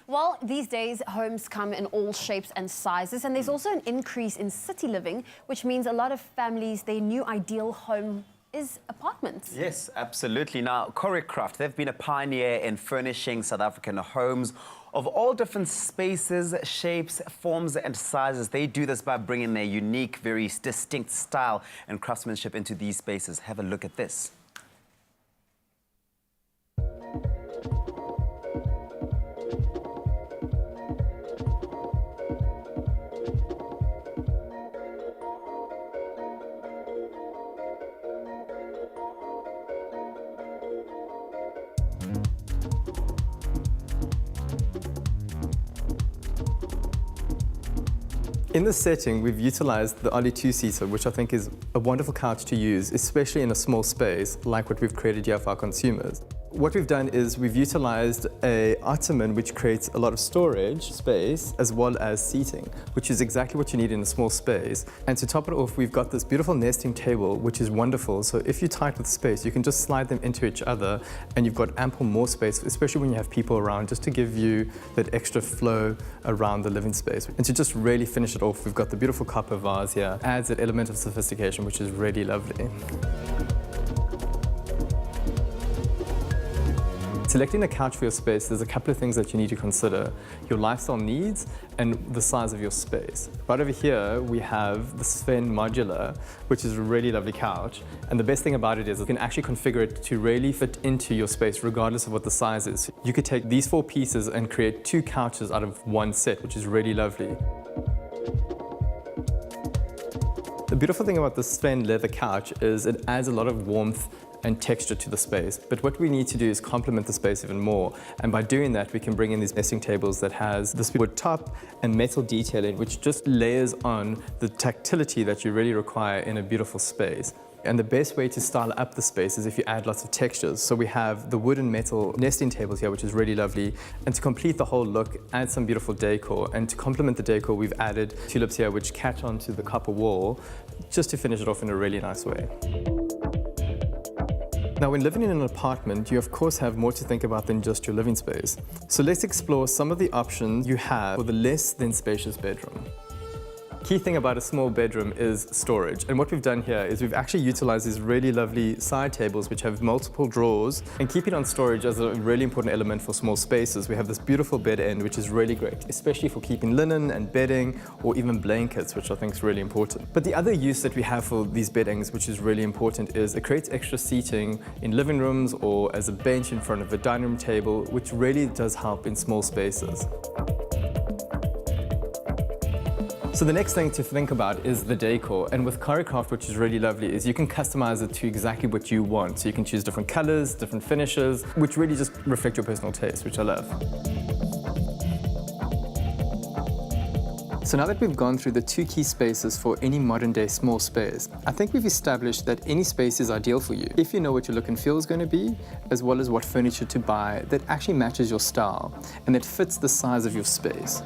Well, these days, homes come in all shapes and sizes, and there's also an increase in city living, which means a lot of families, their new ideal home is apartments. Yes, absolutely. Now, Coricraft, they've been a pioneer in furnishing South African homes of all different spaces, shapes, forms and sizes. They do this by bringing their unique, very distinct style and craftsmanship into these spaces. Have a look at this. In this setting, we've utilized the Ollie two-seater, which I think is a wonderful couch to use, especially in a small space like what we've created here for our consumers. What we've done is we've utilized an ottoman which creates a lot of storage space as well as seating, which is exactly what you need in a small space. And to top it off, we've got this beautiful nesting table, which is wonderful. So if you're tight with space, you can just slide them into each other and you've got ample more space, especially when you have people around, just to give you that extra flow around the living space. And to just really finish it off, we've got the beautiful copper vase here. Adds that element of sophistication, which is really lovely. Selecting a couch for your space, there's a couple of things that you need to consider. Your lifestyle needs and the size of your space. Right over here, we have the Sven Modular, which is a really lovely couch. And the best thing about it is you can actually configure it to really fit into your space regardless of what the size is. You could take these 4 pieces and create 2 couches out of one set, which is really lovely. The beautiful thing about the Sven leather couch is it adds a lot of warmth and texture to the space. But what we need to do is complement the space even more. And by doing that, we can bring in these nesting tables that has this wood top and metal detailing, which just layers on the tactility that you really require in a beautiful space. And the best way to style up the space is if you add lots of textures. So we have the wood and metal nesting tables here, which is really lovely. And to complete the whole look, add some beautiful decor. And to complement the decor, we've added tulips here, which catch onto the copper wall, just to finish it off in a really nice way. Now, when living in an apartment, you of course have more to think about than just your living space. So let's explore some of the options you have for the less than spacious bedroom. Key thing about a small bedroom is storage. And what we've done here is we've actually utilized these really lovely side tables which have multiple drawers. And keeping on storage as a really important element for small spaces, we have this beautiful bed end which is really great, especially for keeping linen and bedding or even blankets, which I think is really important. But the other use that we have for these bed ends, which is really important, is it creates extra seating in living rooms or as a bench in front of a dining room table, which really does help in small spaces. So the next thing to think about is the decor. And with Coricraft, which is really lovely, is you can customize it to exactly what you want. So you can choose different colors, different finishes, which really just reflect your personal taste, which I love. So now that we've gone through the 2 key spaces for any modern day small space, I think we've established that any space is ideal for you if you know what your look and feel is going to be, as well as what furniture to buy that actually matches your style and that fits the size of your space.